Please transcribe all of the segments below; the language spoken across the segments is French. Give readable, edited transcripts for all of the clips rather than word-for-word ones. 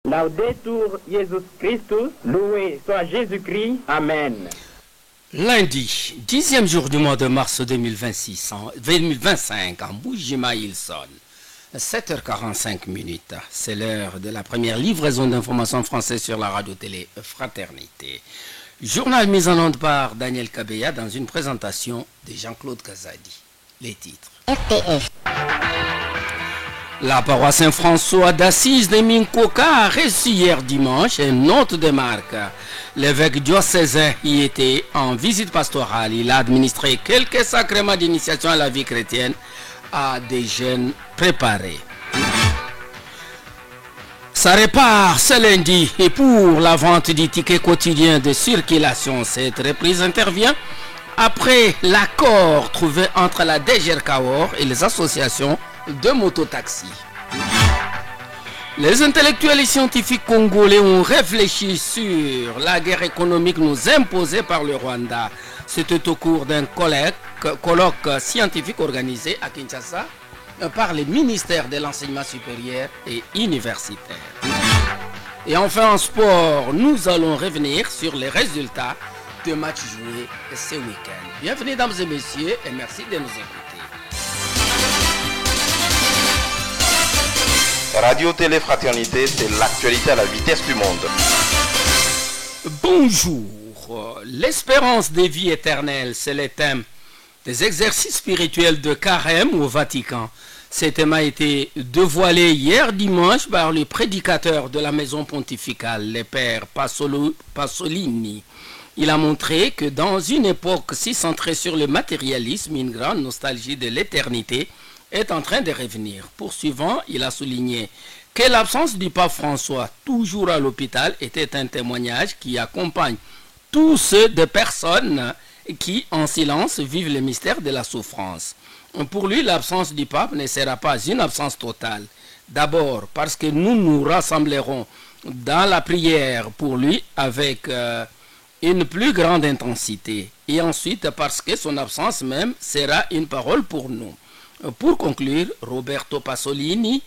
Laudetur Jesus Christus, loué soit Jésus-Christ, Amen. Lundi, 10e jour du mois de mars 2025, en Boujima, il sonne. 7h45. C'est l'heure de la première livraison d'informations françaises sur la radio-télé Fraternité. Journal mis en onde par Daniel Kabeya dans une présentation de Jean-Claude Kazadi. Les titres. RTF. La paroisse Saint-François d'Assise de Minkoka a reçu hier dimanche une note de marque. L'évêque diocésain y était en visite pastorale. Il a administré quelques sacrements d'initiation à la vie chrétienne à des jeunes préparés. Ça repart ce lundi et pour la vente du ticket quotidien de circulation, cette reprise intervient après l'accord trouvé entre la DGRCAOR et les associations de mototaxis. Les intellectuels et scientifiques congolais ont réfléchi sur la guerre économique nous imposée par le Rwanda. C'était au cours d'un colloque scientifique organisé à Kinshasa par les ministères de l'enseignement supérieur et universitaire. Et enfin en sport, nous allons revenir sur les résultats de matchs joués ce week-end. Bienvenue mesdames et messieurs et merci de nous écouter. Radio Télé Fraternité, c'est l'actualité à la vitesse du monde. Bonjour. L'espérance de vie éternelle, c'est le thème des exercices spirituels de Carême au Vatican. Ce thème a été dévoilé hier dimanche par le prédicateur de la maison pontificale, le père Pasolini. Il a montré que dans une époque si centrée sur le matérialisme, une grande nostalgie de l'éternité est en train de revenir. Poursuivant, il a souligné que l'absence du pape François, toujours à l'hôpital, était un témoignage qui accompagne tous ceux de personnes qui, en silence, vivent le mystère de la souffrance. Pour lui, l'absence du pape ne sera pas une absence totale. D'abord, parce que nous nous rassemblerons dans la prière pour lui avec une plus grande intensité. Et ensuite, parce que son absence même sera une parole pour nous. Pour conclure, Roberto Pasolini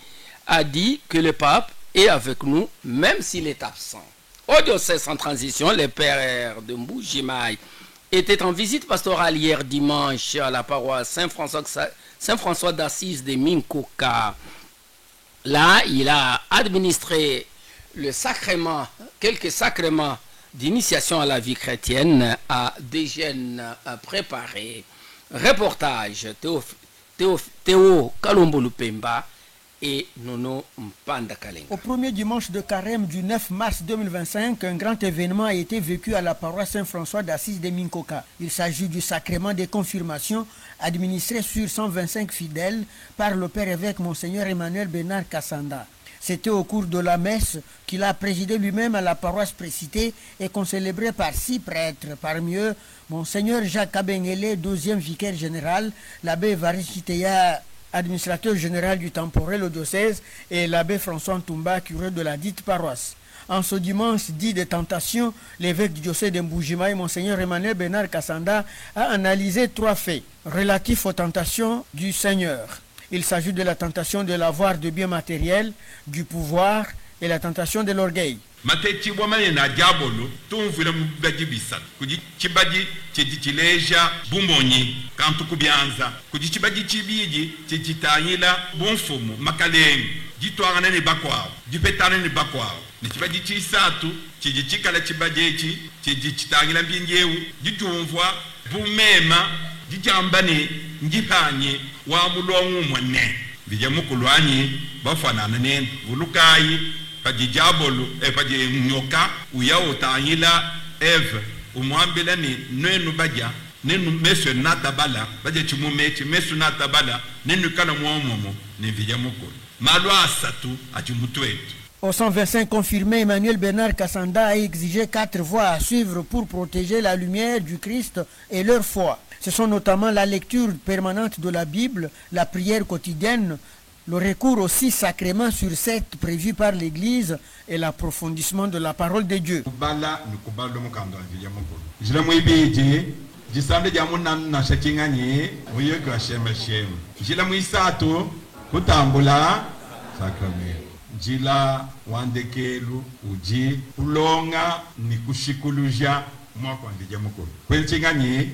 a dit que le pape est avec nous même s'il est absent. Au diocèse en transition, le père de Mbujimaï était en visite pastorale hier dimanche à la paroisse Saint-François d'Assise de Minkoka. Là, il a administré quelques sacrements d'initiation à la vie chrétienne à des jeunes préparés. Reportage Théo Kalombolu Pemba et Nono Mpanda Kalenga. Au premier dimanche de carême du 9 mars 2025, un grand événement a été vécu à la paroisse Saint-François d'Assise de Minkoka. Il s'agit du sacrement des confirmations administré sur 125 fidèles par le père évêque Monseigneur Emmanuel Bernard Kassanda. C'était au cours de la messe qu'il a présidé lui-même à la paroisse précitée et qu'on célébrait par 6 prêtres. Parmi eux, Monseigneur Jacques Kabengele, 12e vicaire général, l'abbé Varichitea, administrateur général du temporel au diocèse, et l'abbé François Ntumba, curé de la dite paroisse. En ce dimanche dit de tentation, l'évêque du diocèse de Mbujimaï, Monseigneur Emmanuel Bernard Kassanda, a analysé 3 faits relatifs aux tentations du Seigneur. Il s'agit de la tentation de l'avoir de biens matériels, du pouvoir et la tentation de l'orgueil. Mateti wamanye na diabolo tumvira mubaji bisatu kuji chibaji chileja bumonyi kantu kubyanza kuji chibaji chibiji chitanyila bonfumu makalengi jitwangana ne bakwao jipetana ne bakwao ni chibaji chisatu chikala chibaji chitanyila mbinjewu jitumvwa bumema jijambane njipanye wa mulongu mwane vija mukulwanyi bafanana ne vulukai paji diabolo paji nyoka uya utanyila eve umwambila ni nenu baja nenu mesu natabala baja chimumechi mesu natabala nenu kala mwomomo ni vija mukulu malwa asatu achimutwetu. Au 125 confirmé, Emmanuel Bernard Kassanda a exigé 4 voies à suivre pour protéger la lumière du Christ et leur foi. Ce sont notamment la lecture permanente de la Bible, la prière quotidienne, le recours aux 6 sacrements sur 7 prévus par l'Église et l'approfondissement de la parole de Dieu. ujila wandekelu uji ulonga ni kushikuluja mwako andija mukulu kwelchinganyi.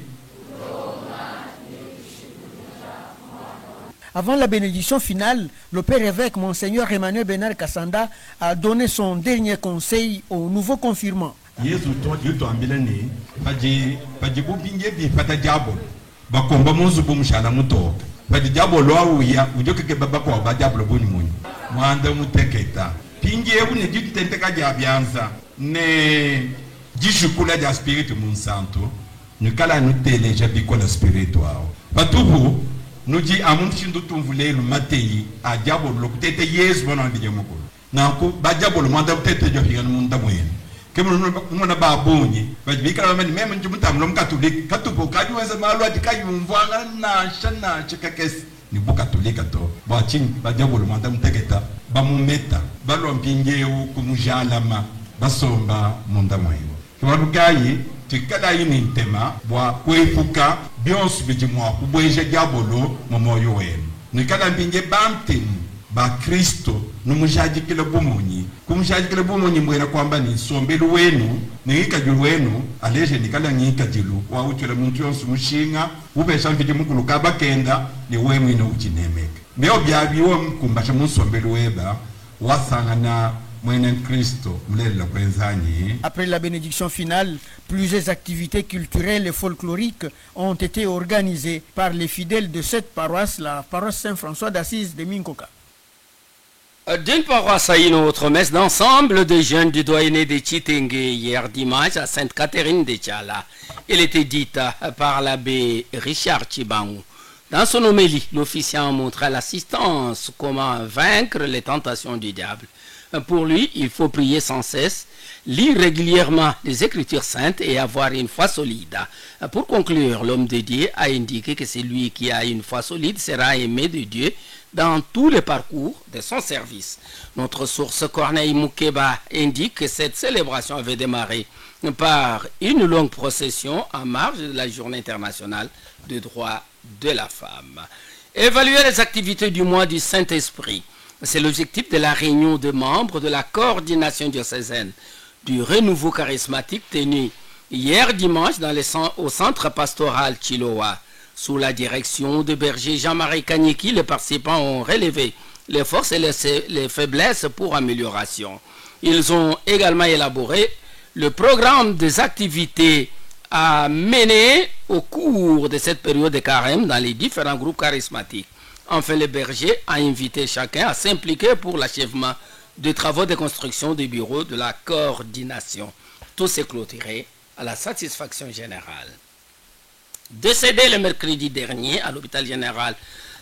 Avant la bénédiction finale, le père évêque Monseigneur Emmanuel Bernard Kassanda a donné son dernier conseil aux nouveaux confirmants. Yesu to ambilani paji bubinge bi pata jabo bakomba muzubu mushala muto paji jabo lo awuya ujoke baba ko ba jabo boni munyu mwanda muteketa pinge ebu ne jitente ka jabyanza ne jishukula ja spirit mun santo ni kala nu teleja bi ko la spiritual patubu nuji amun shindu tumvulelu matei a jabo lo kutete Yesu bona ndije mukulu na ko ba jabo lo mwanda tete jo higan mun damwen kemuna ba bonyi bajibika bamani meme njumutamlo mkatolika katupo kajuwenza malwa dikayumvanga na shana chikakes ni bukatolika to bachin bajabolo mwanda mteketa bamumeta balompingeu kumujalama basomba munda mwayo kiwarugayi tikada yini ntema bwa kwefuka byonsu bijimwa kubweje jabolo momoyo wenu nikada mpinge bamtemu ba Kristo numujajikile bumunyi kumujajikile bumunyi mwera kwamba ni sombelu wenu ni ikajulu wenu aleje nikala nyikajilu wa uchule muntu yonsu mushinga ubesha mpiji mukulu kaba kenda ni wemu ino uchinemeka mbeo byabiwo mkumbasha musombelu weba wasangana mwenen Kristo mlela kwenzanyi. Après la bénédiction finale, plusieurs activités culturelles et folkloriques ont été organisées par les fidèles de cette paroisse, la paroisse Saint-François d'Assise de Minkoka. D'une paroisse à une autre, messe d'ensemble de jeunes du doyenné de Chitenge hier dimanche à Sainte-Catherine de Tchala. Elle était dite par l'abbé Richard Chibangou. Dans son homélie, l'officiant montra l'assistance, comment vaincre les tentations du diable. Pour lui, il faut prier sans cesse, lire régulièrement les Écritures saintes et avoir une foi solide. Pour conclure, l'homme de Dieu a indiqué que celui qui a une foi solide sera aimé de Dieu dans tous les parcours de son service. Notre source Corneille Moukeba indique que cette célébration avait démarré par une longue procession en marge de la Journée internationale des droits de la femme. Évaluer les activités du mois du Saint-Esprit. C'est l'objectif de la réunion de membres de la coordination diocésaine du renouveau charismatique tenue hier dimanche au centre pastoral Chiloa. Sous la direction de berger Jean-Marie Kanyeki, les participants ont relevé les forces et les faiblesses pour amélioration. Ils ont également élaboré le programme des activités à mener au cours de cette période de carême dans les différents groupes charismatiques. Enfin, le berger a invité chacun à s'impliquer pour l'achèvement des travaux de construction du bureau de la coordination. Tout s'est clôturé à la satisfaction générale. Décédé le mercredi dernier à l'hôpital général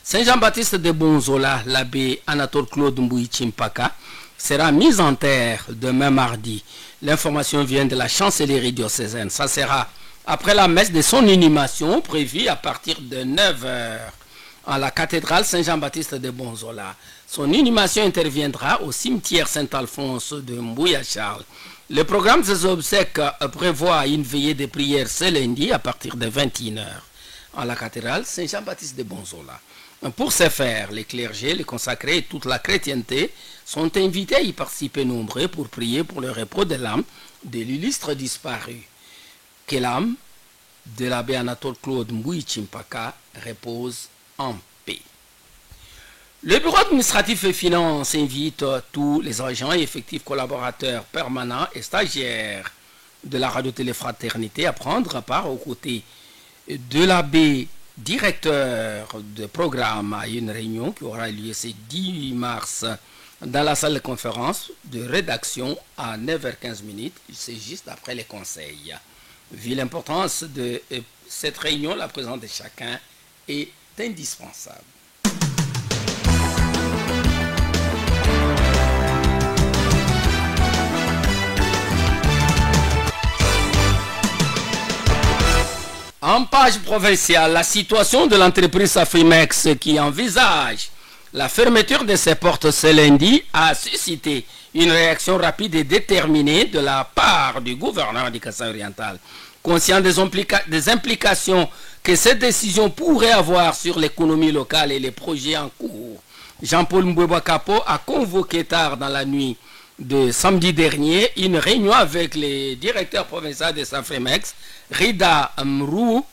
Saint-Jean-Baptiste de Bonzola, l'abbé Anatole Claude Mbouy Chimpaka sera mis en terre demain mardi. L'information vient de la chancellerie diocésaine. Ça sera après la messe de son inhumation prévue à partir de 9h. à la cathédrale Saint-Jean-Baptiste de Bonzola. Son inhumation interviendra au cimetière Saint-Alphonse de Mbouya-Charles. Le programme des obsèques prévoit une veillée de prière ce lundi à partir de 21h à la cathédrale Saint-Jean-Baptiste de Bonzola. Pour ce faire, les clergés, les consacrés et toute la chrétienté sont invités à y participer nombreux pour prier pour le repos de l'âme de l'illustre disparu. Que l'âme de l'abbé Anatole Claude Mbouy Chimpaka repose en paix. Le bureau administratif et finance invite tous les agents et effectifs collaborateurs permanents et stagiaires de la radio-télé-fraternité à prendre part aux côtés de l'abbé directeur de programme à une réunion qui aura lieu ce 10 mars dans la salle de conférence de rédaction à 9h15. C'est juste après les conseils. Vu l'importance de cette réunion, la présence de chacun est indispensable. En page provinciale, la situation de l'entreprise Afrimex qui envisage la fermeture de ses portes ce lundi a suscité une réaction rapide et déterminée de la part du gouverneur du Kasaï oriental. Conscient des implications que cette décision pourrait avoir sur l'économie locale et les projets en cours, Jean-Paul Mboueba Kapo a convoqué tard dans la nuit de samedi dernier une réunion avec les directeurs provinciaux de Safrimex, Rida Mrou,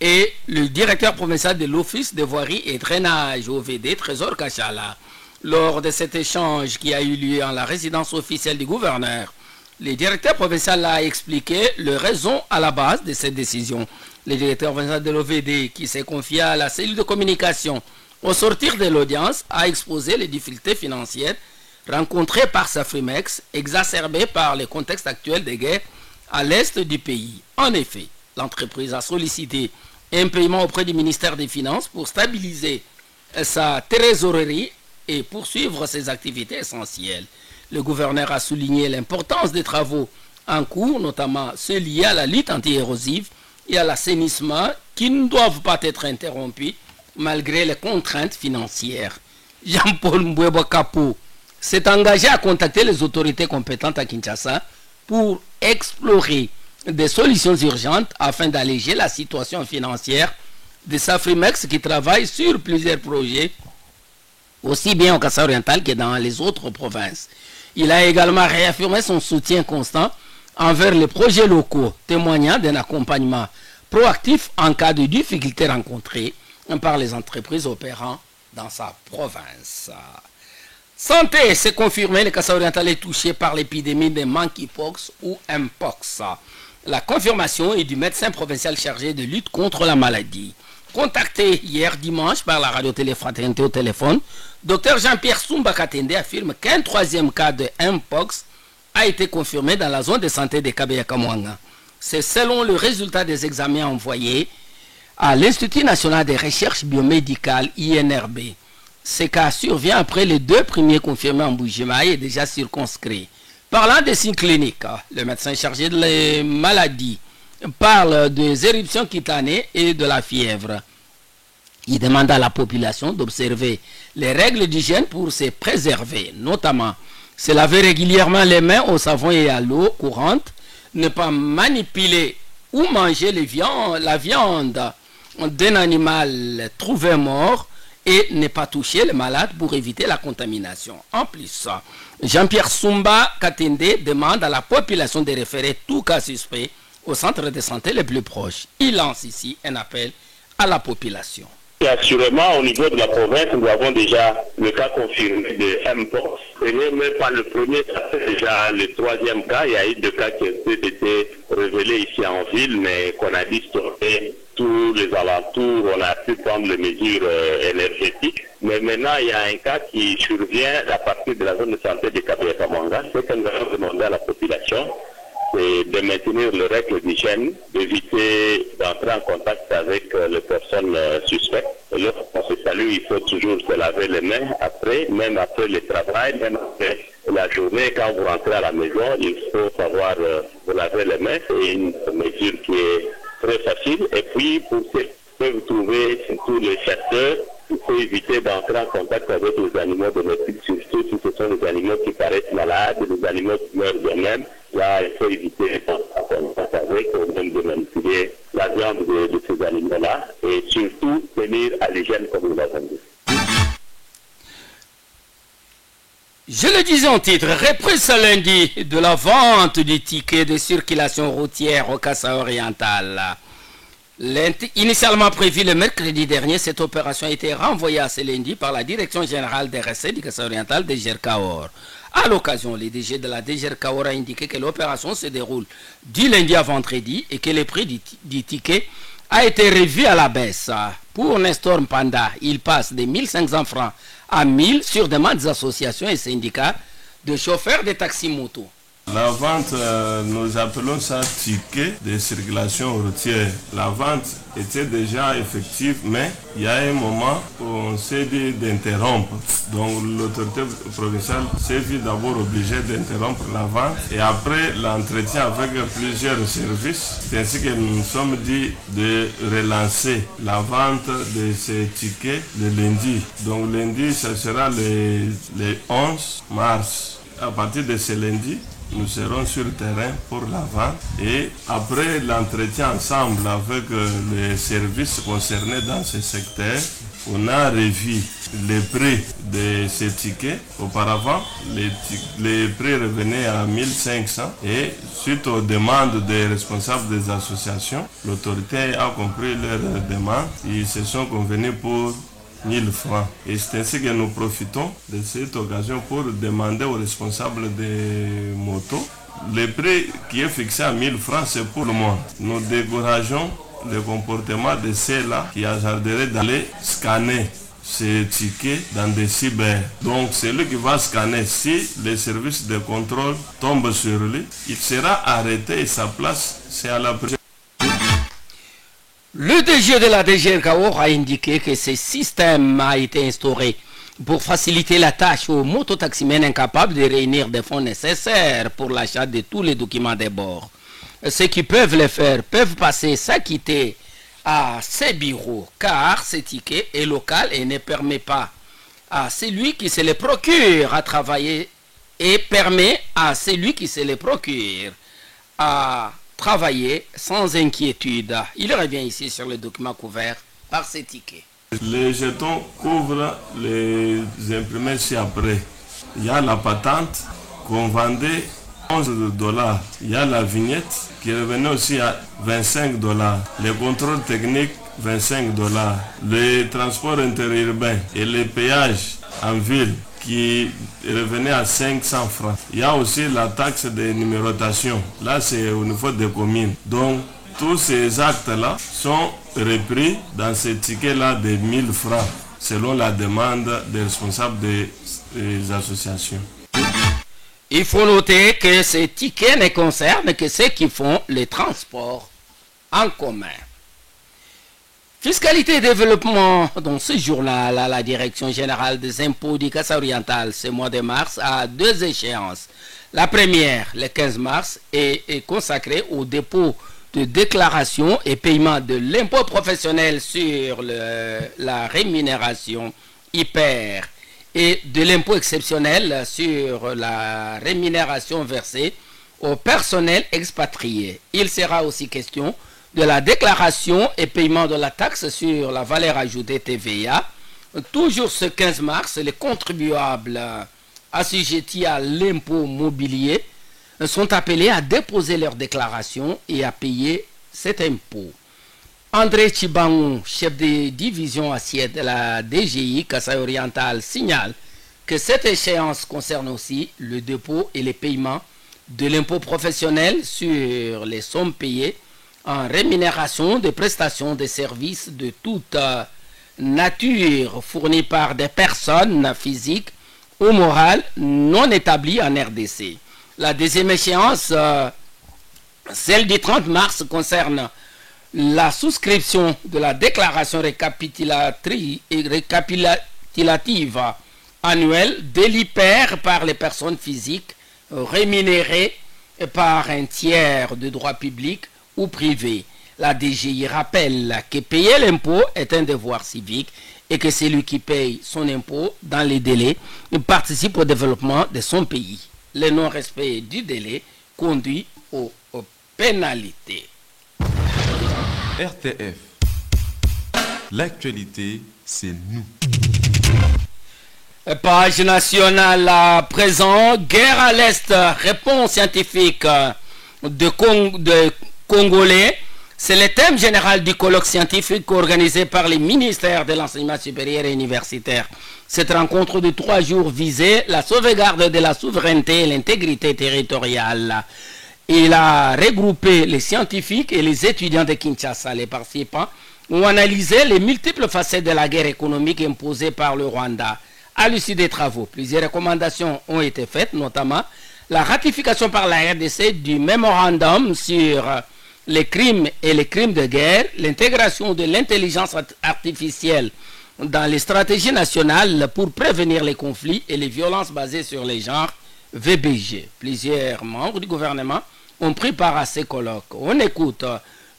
et le directeur provincial de l'Office de voirie et drainage OVD, Trésor Kachala. Lors de cet échange qui a eu lieu en la résidence officielle du gouverneur, le directeur provincial a expliqué les raisons à la base de cette décision. Le directeur provincial de l'OVD, qui s'est confié à la cellule de communication au sortir de l'audience, a exposé les difficultés financières rencontrées par Safrimex, exacerbées par le contexte actuel de guerre à l'est du pays. En effet, l'entreprise a sollicité un paiement auprès du ministère des Finances pour stabiliser sa trésorerie et poursuivre ses activités essentielles. Le gouverneur a souligné l'importance des travaux en cours, notamment ceux liés à la lutte anti-érosive et à l'assainissement, qui ne doivent pas être interrompus malgré les contraintes financières. Jean-Paul Mboueba Kapo s'est engagé à contacter les autorités compétentes à Kinshasa pour explorer des solutions urgentes afin d'alléger la situation financière de Safrimex, qui travaille sur plusieurs projets, aussi bien au Kasaï oriental que dans les autres provinces. Il a également réaffirmé son soutien constant envers les projets locaux, témoignant d'un accompagnement proactif en cas de difficultés rencontrées par les entreprises opérant dans sa province. Santé, c'est confirmé, le Kasaï oriental est touché par l'épidémie de monkeypox ou Mpox. La confirmation est du médecin provincial chargé de lutte contre la maladie. Contacté hier dimanche par la radio-téléfraternité au téléphone, Dr Jean-Pierre Sumba Katende affirme qu'un troisième cas de Mpox a été confirmé dans la zone de santé de Kabeya-Kamwanga. C'est selon le résultat des examens envoyés à l'Institut national de recherche biomédicale INRB. Ce cas survient après les 2 premiers confirmés en Bujimaï et déjà circonscrits. Parlant des signes cliniques, le médecin chargé de la maladie parle des éruptions cutanées et de la fièvre. Il demande à la population d'observer les règles d'hygiène pour se préserver, notamment se laver régulièrement les mains au savon et à l'eau courante, ne pas manipuler ou manger la viande d'un animal trouvé mort et ne pas toucher les malades pour éviter la contamination. En plus, Jean-Pierre Sumba Katende demande à la population de référer tout cas suspect au centre de santé les plus proches. Il lance ici un appel à la population. Et assurément, au niveau de la province, nous avons déjà le cas confirmé de Mpox. Ce n'est même pas le premier cas, c'est déjà le 3e cas. Il y a eu 2 cas qui ont été révélés ici en ville, mais qu'on a dû stopper tous les alentours. On a pu prendre les mesures énergétiques. Mais maintenant, il y a un cas qui survient à partir de la zone de santé de Kabeya-Kamwanga. Ce que nous avons demandé à la population, c'est de maintenir les règles d'hygiène, d'éviter d'entrer en contact avec les personnes suspectes. Et lorsqu'on se salue, il faut toujours se laver les mains après, même après le travail, même après la journée. Quand vous rentrez à la maison, il faut savoir vous laver les mains. C'est une mesure qui est très facile. Et puis, pour ceux qui peuvent trouver tous les chasseurs, il faut éviter d'entrer en contact avec les animaux domestiques, surtout si ce sont des animaux qui paraissent malades, des animaux qui meurent d'eux-mêmes. Là, il faut éviter d'entrer en contact avec, ou même de manipuler la viande de ces animaux-là, et surtout tenir à l'hygiène comme nous l'avons dit. Je le disais en titre, reprise lundi de la vente du ticket de circulation routière au Kasaï oriental. Initialement prévue le mercredi dernier, cette opération a été renvoyée à ce lundi par la Direction générale des recettes du Kasaï oriental de DGRCAOR. À l'occasion, le DG de la DGRCAOR a indiqué que l'opération se déroule du lundi à vendredi et que le prix du ticket a été revu à la baisse. Pour Nestor Mpanda, il passe de 1500 francs à 1000 sur demande des associations et syndicats de chauffeurs de taxi-moto. La vente, nous appelons ça ticket de circulation routière. La vente était déjà effective, mais il y a un moment où on s'est dit d'interrompre. Donc l'autorité provinciale s'est vue d'abord obligée d'interrompre la vente et après l'entretien avec plusieurs services, c'est ainsi que nous nous sommes dit de relancer la vente de ces tickets le lundi. Donc lundi, ce sera le 11 mars. À partir de ce lundi, nous serons sur le terrain pour la vente et après l'entretien ensemble avec les services concernés dans ce secteur, on a revu les prix de ces tickets. Auparavant, les prix revenaient à 1500 et suite aux demandes des responsables des associations, l'autorité a compris leurs demandes. Ils se sont convenus pour 1000 francs. Et c'est ainsi que nous profitons de cette occasion pour demander aux responsables des motos. Le prix qui est fixé à 1000 francs, c'est pour le monde. Nous décourageons le comportement de ceux-là qui hasarderaient d'aller scanner ces tickets dans des cyber. Donc celui qui va scanner, si les services de contrôle tombent sur lui, il sera arrêté et sa place, c'est à la prison. Le DG de la DGRKO a indiqué que ce système a été instauré pour faciliter la tâche aux mototaximens incapables de réunir des fonds nécessaires pour l'achat de tous les documents de bord. Ceux qui peuvent le faire peuvent passer s'acquitter à ces bureaux, car ce ticket est local et ne permet pas à celui qui se le procure à travailler et permet à celui qui se le procure à travailler sans inquiétude. Il revient ici sur le document couvert par ces tickets. Les jetons couvrent les imprimés ci-après. Il y a la patente qu'on vendait 11 $. Il y a la vignette qui revenait aussi à 25 $. Les contrôles techniques, 25 $. Le transport interurbain et les péages en ville qui revenait à 500 francs. Il y a aussi la taxe de numérotation. Là, c'est au niveau des communes. Donc, tous ces actes-là sont repris dans ces tickets-là de 1000 francs, selon la demande des responsables des associations. Il faut noter que ces tickets ne concernent que ceux qui font les transports en commun. Fiscalité et développement, dans ce journal, la Direction générale des impôts du Kasaï-Oriental, ce mois de mars, a 2 échéances. La première, le 15 mars, est consacrée au dépôt de déclaration et paiement de l'impôt professionnel sur la rémunération hyper et de l'impôt exceptionnel sur la rémunération versée au personnel expatrié. Il sera aussi question de la déclaration et paiement de la taxe sur la valeur ajoutée TVA. Toujours ce 15 mars, les contribuables assujettis à l'impôt mobilier sont appelés à déposer leur déclaration et à payer cet impôt. André Chibangou, chef de division assiette de la DGI Kasaï-Oriental, signale que cette échéance concerne aussi le dépôt et les paiements de l'impôt professionnel sur les sommes payées en rémunération des prestations de services de toute nature fournies par des personnes physiques ou morales non établies en RDC. La deuxième échéance, celle du 30 mars, concerne la souscription de la déclaration récapitulative annuelle de l'IPER par les personnes physiques rémunérées par un tiers de droit public ou privé. La DGI rappelle que payer l'impôt est un devoir civique et que celui qui paye son impôt dans les délais participe au développement de son pays. Le non-respect du délai conduit aux pénalités. RTF. L'actualité, c'est nous. Page nationale à présent. Guerre à l'Est. Réponse scientifique de Congolais. C'est le thème général du colloque scientifique organisé par les ministères de l'enseignement supérieur et universitaire. Cette rencontre de 3 jours visait la sauvegarde de la souveraineté et l'intégrité territoriale. Il a regroupé les scientifiques et les étudiants de Kinshasa. Les participants ont analysé les multiples facettes de la guerre économique imposée par le Rwanda. À l'issue des travaux, plusieurs recommandations ont été faites, notamment la ratification par la RDC du mémorandum sur les crimes et les crimes de guerre, l'intégration de l'intelligence artificielle dans les stratégies nationales pour prévenir les conflits et les violences basées sur les genres, VBG. Plusieurs membres du gouvernement ont pris part à ces colloques. On écoute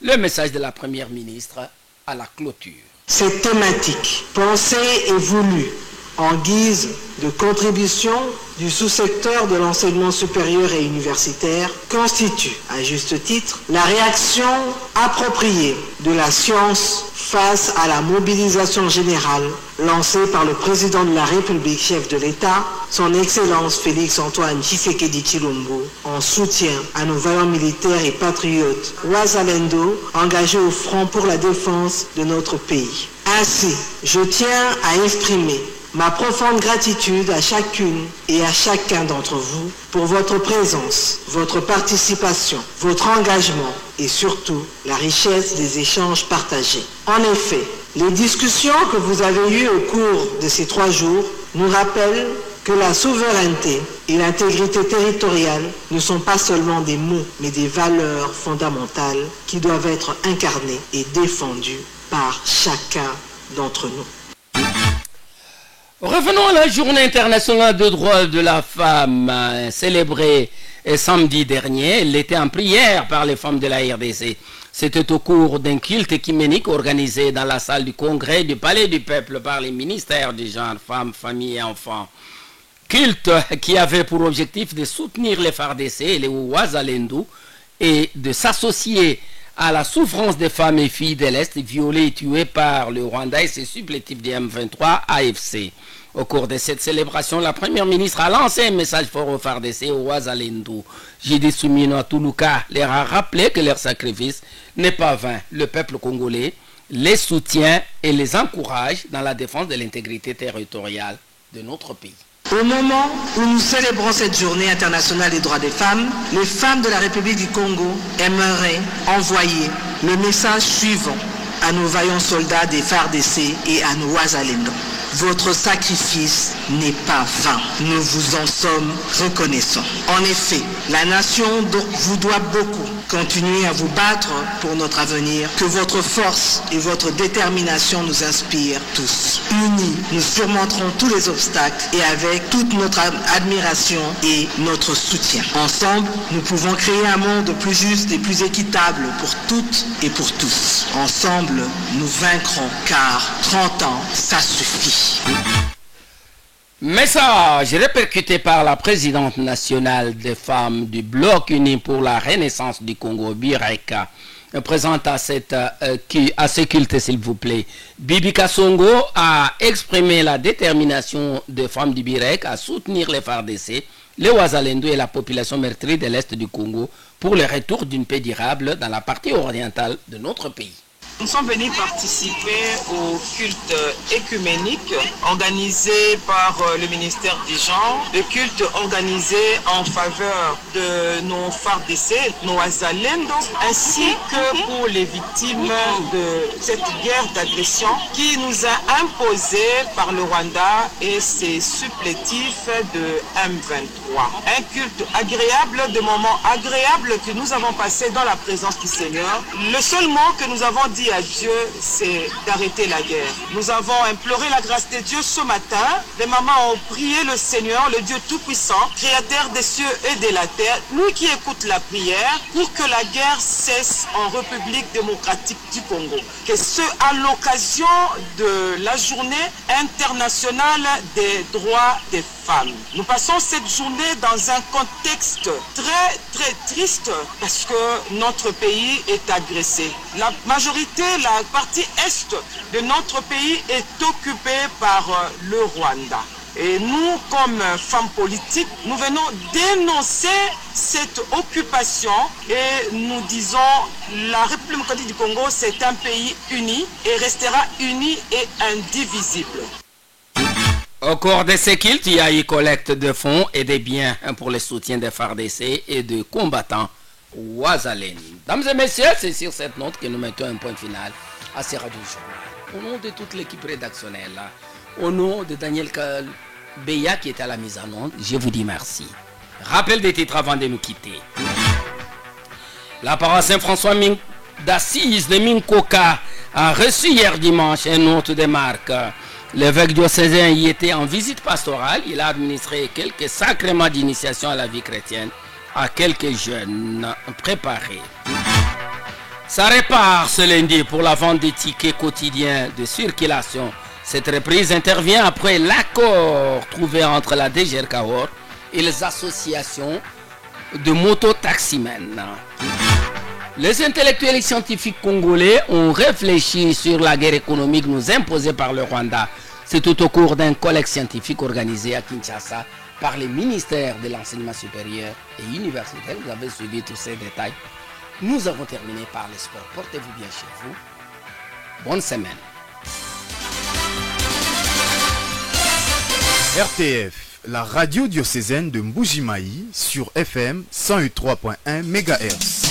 le message de la Première ministre à la clôture. Cette thématique, pensée et voulue en guise de contribution du sous-secteur de l'enseignement supérieur et universitaire constitue, à juste titre, la réaction appropriée de la science face à la mobilisation générale lancée par le président de la République, chef de l'État, son Excellence Félix-Antoine Tshisekedi Tshilombo, en soutien à nos vaillants militaires et patriotes Wazalendo engagés au front pour la défense de notre pays. Ainsi, je tiens à exprimer ma profonde gratitude à chacune et à chacun d'entre vous pour votre présence, votre participation, votre engagement et surtout la richesse des échanges partagés. En effet, les discussions que vous avez eues au cours de ces 3 jours nous rappellent que la souveraineté et l'intégrité territoriale ne sont pas seulement des mots, mais des valeurs fondamentales qui doivent être incarnées et défendues par chacun d'entre nous. Revenons à la journée internationale de droits de la femme, célébrée samedi dernier. Elle était en prière par les femmes de la RDC. C'était au cours d'un culte écuménique organisé dans la salle du congrès du Palais du Peuple par les ministères du genre, femmes, familles et enfants. Culte qui avait pour objectif de soutenir les FARDC et les Wazalendo et de s'associer à la souffrance des femmes et filles de l'Est violées et tuées par le Rwanda et ses supplétifs du M23 AFC. Au cours de cette célébration, la première ministre a lancé un message fort aux FARDC et aux Wazalendo. Jidi Soumino Toulouka leur a rappelé que leur sacrifice n'est pas vain. Le peuple congolais les soutient et les encourage dans la défense de l'intégrité territoriale de notre pays. Au moment où nous célébrons cette journée internationale des droits des femmes, les femmes de la République du Congo aimeraient envoyer le message suivant à nos vaillants soldats des FARDC et à nos Wazalendo. Votre sacrifice n'est pas vain. Nous vous en sommes reconnaissants. En effet, la nation vous doit beaucoup. Continuez à vous battre pour notre avenir. Que votre force et votre détermination nous inspirent tous. Unis, nous surmonterons tous les obstacles et avec toute notre admiration et notre soutien. Ensemble, nous pouvons créer un monde plus juste et plus équitable pour toutes et pour tous. Ensemble, nous vaincrons car 30 ans, ça suffit. Message répercuté par la présidente nationale des femmes du Bloc uni pour la renaissance du Congo, Bireka. Présente à ce culte, s'il vous plaît. Bibi Kasongo a exprimé la détermination des femmes du Birek à soutenir les FARDC, les Wazalendo et la population meurtrie de l'Est du Congo pour le retour d'une paix durable dans la partie orientale de notre pays. Nous sommes venus participer au culte écuménique organisé par le ministère du Genre, le culte organisé en faveur de nos FARDC, nos Wazalendo, ainsi que pour les victimes de cette guerre d'agression qui nous a imposé par le Rwanda et ses supplétifs de M23. Un culte agréable, de moments agréables que nous avons passés dans la présence du Seigneur. Le seul mot que nous avons dit à Dieu, c'est d'arrêter la guerre. Nous avons imploré la grâce de Dieu ce matin. Les mamans ont prié le Seigneur, le Dieu Tout-Puissant, Créateur des cieux et de la terre, lui qui écoute la prière, pour que la guerre cesse en République démocratique du Congo. Que ce, à l'occasion de la journée internationale des droits des femmes. Nous passons cette journée dans un contexte très triste parce que notre pays est agressé. La majorité, la partie est de notre pays est occupée par le Rwanda. Et nous, comme femmes politiques, nous venons dénoncer cette occupation et nous disons la République démocratique du Congo, c'est un pays uni et restera uni et indivisible. Au cours de ces cultes, il y a eu collecte de fonds et des biens pour le soutien des FARDC et de combattants Wazalendo. Mesdames et messieurs, c'est sur cette note que nous mettons un point final à ces radios journal. Au nom de toute l'équipe rédactionnelle, au nom de Daniel Beya qui est à la mise en onde, je vous dis merci. Rappel des titres avant de nous quitter. La paroisse Saint-François d'Assise de Minkoka a reçu hier dimanche un hôte de marque. L'évêque diocésain y était en visite pastorale. Il a administré quelques sacrements d'initiation à la vie chrétienne à quelques jeunes préparés. Ça répare ce lundi pour la vente des tickets quotidiens de circulation Cette reprise intervient après l'accord trouvé entre la DGRCAOR et les associations de mototaximens. Les intellectuels et scientifiques congolais ont réfléchi sur la guerre économique nous imposée par le Rwanda. C'est tout au cours d'un colloque scientifique organisé à Kinshasa par les ministères de l'enseignement supérieur et universitaire. Vous avez suivi tous ces détails. Nous avons terminé par le sport. Portez-vous bien chez vous. Bonne semaine. RTF, la radio diocésaine de Mbuji-Mayi sur FM 103.1 MHz.